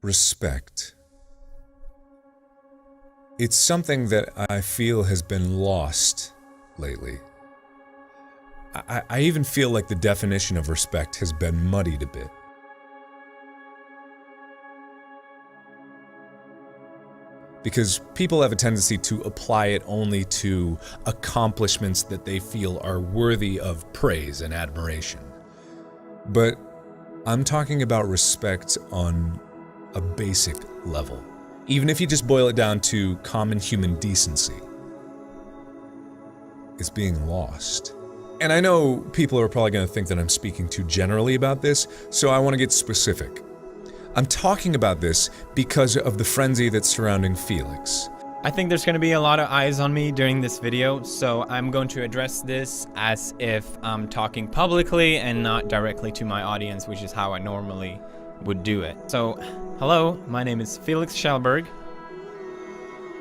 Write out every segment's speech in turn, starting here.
Respect. It's something that I feel has been lost lately. I even feel like the definition of respect has been muddied a bit. Because people have a tendency to apply it only to accomplishments that they feel are worthy of praise and admiration. But I'm talking about respect on a basic level, even if you just boil it down to common human decency. It's being lost. And I know people are probably going to think that I'm speaking too generally about this, so I want to get specific. I'm talking about this because of the frenzy that's surrounding Felix. I think there's going to be a lot of eyes on me during this video, so I'm going to address this as if I'm talking publicly and not directly to my audience, which is how I normally would do it. So, hello, my name is Felix Schellberg,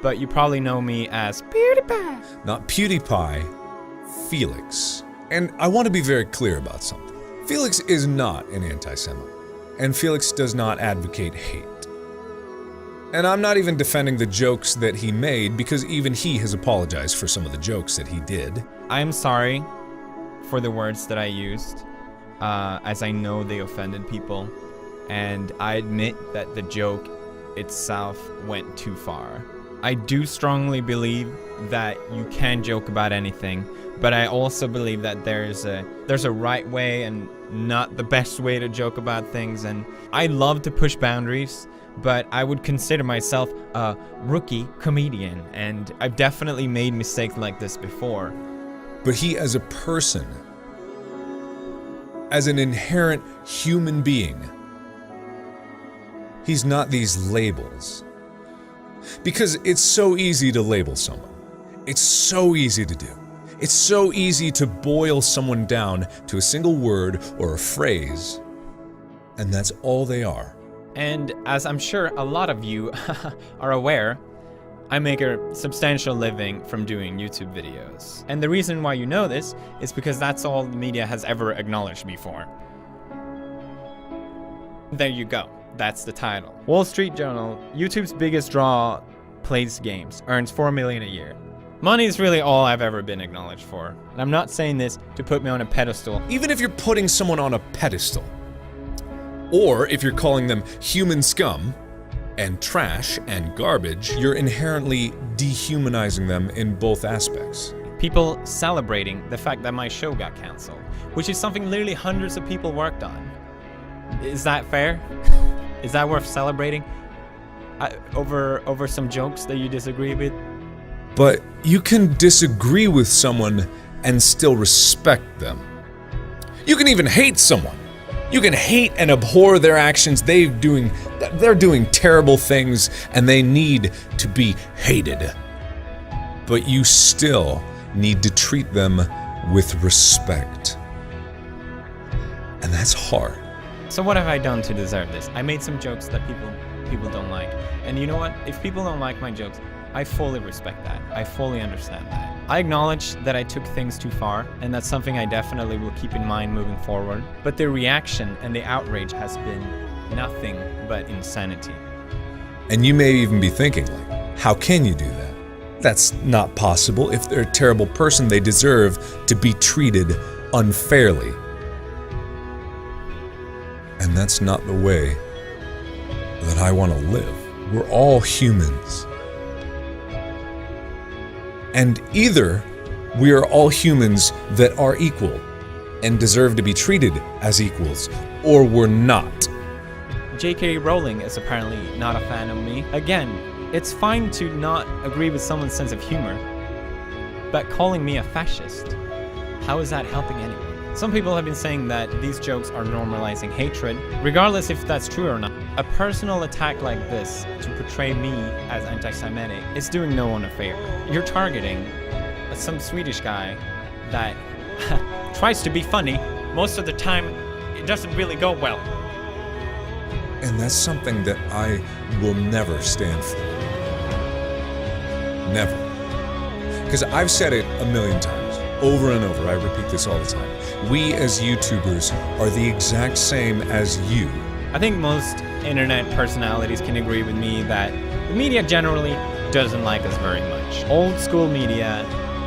but you probably know me as Pewdiepie. Not Pewdiepie, Felix. And I want to be very clear about something. Felix is not an anti-Semite, and Felix does not advocate hate. And I'm not even defending the jokes that he made, because even he has apologized for some of the jokes that he did. I'm sorry for the words that I used, as I know they offended people, and I admit that the joke itself went too far. I do strongly believe that you can joke about anything, but I also believe that there's a right way and not the best way to joke about things, and I love to push boundaries, but I would consider myself a rookie comedian, and I've definitely made mistakes like this before. But he, as a person, as an inherent human being, he's not these labels. Because it's so easy to label someone. It's so easy to do. It's so easy to boil someone down to a single word or a phrase, and that's all they are. And as I'm sure a lot of you are aware, I make a substantial living from doing YouTube videos. And the reason why you know this is because that's all the media has ever acknowledged me for. There you go. That's the title. Wall Street Journal, YouTube's biggest draw, plays games, earns $4 million a year. Money is really all I've ever been acknowledged for. And I'm not saying this to put me on a pedestal. Even if you're putting someone on a pedestal, or if you're calling them human scum, and trash, and garbage, you're inherently dehumanizing them in both aspects. People celebrating the fact that my show got canceled, which is something literally hundreds of people worked on. Is that fair? Is that worth celebrating? Over some jokes that you disagree with? But you can disagree with someone and still respect them. You can even hate someone. You can hate and abhor their actions. They're doing terrible things and they need to be hated. But you still need to treat them with respect. And that's hard. So what have I done to deserve this? I made some jokes that people don't like. And you know what? If people don't like my jokes, I fully respect that. I fully understand that. I acknowledge that I took things too far, and that's something I definitely will keep in mind moving forward. But the reaction and the outrage has been nothing but insanity. And you may even be thinking, like, how can you do that? That's not possible. If they're a terrible person, they deserve to be treated unfairly. And that's not the way that I want to live. We're all humans. And either we are all humans that are equal and deserve to be treated as equals, or we're not. J.K. Rowling is apparently not a fan of me. Again, it's fine to not agree with someone's sense of humor, but calling me a fascist, how is that helping anyone? Some people have been saying that these jokes are normalizing hatred, regardless if that's true or not. A personal attack like this to portray me as anti-Semitic is doing no one a favor. You're targeting some Swedish guy that tries to be funny. Most of the time, it doesn't really go well. And that's something that I will never stand for. Never. Because I've said it a million times, over and over. I repeat this all the time. We as YouTubers are the exact same as you. I think most internet personalities can agree with me that the media generally doesn't like us very much. Old school media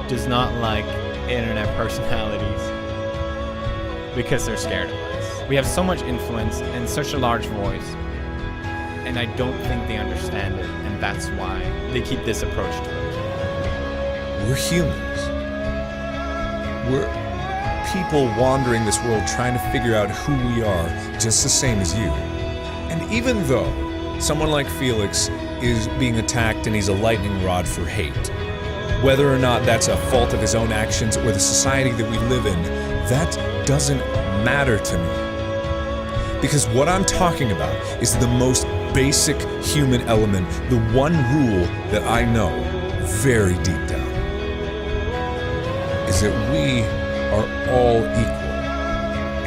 does not like internet personalities because they're scared of us. We have so much influence and such a large voice, and I don't think they understand it, and that's why they keep this approach to it. We're humans. We're people wandering this world trying to figure out who we are, just the same as you. And even though someone like Felix is being attacked and he's a lightning rod for hate, whether or not that's a fault of his own actions or the society that we live in, that doesn't matter to me. Because what I'm talking about is the most basic human element, the one rule that I know very deep down, is that we are all equal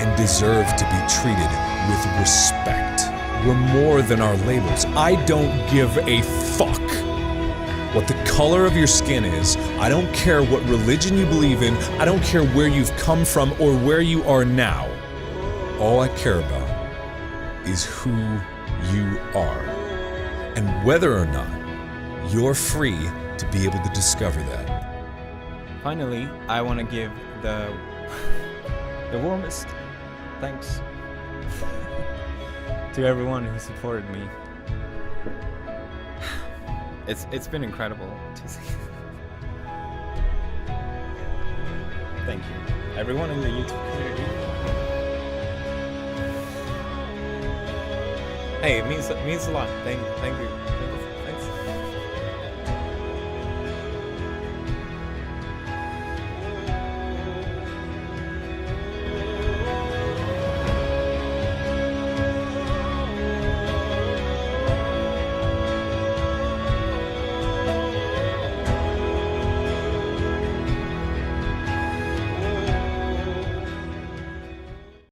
and deserve to be treated with respect. We're more than our labels. I don't give a fuck what the color of your skin is. I don't care what religion you believe in. I don't care where you've come from or where you are now. All I care about is who you are and whether or not you're free to be able to discover that. Finally, I want to give the warmest thanks to everyone who supported me. It's been incredible to see. Thank you, everyone in the YouTube community. Hey, it means a lot. Thank you.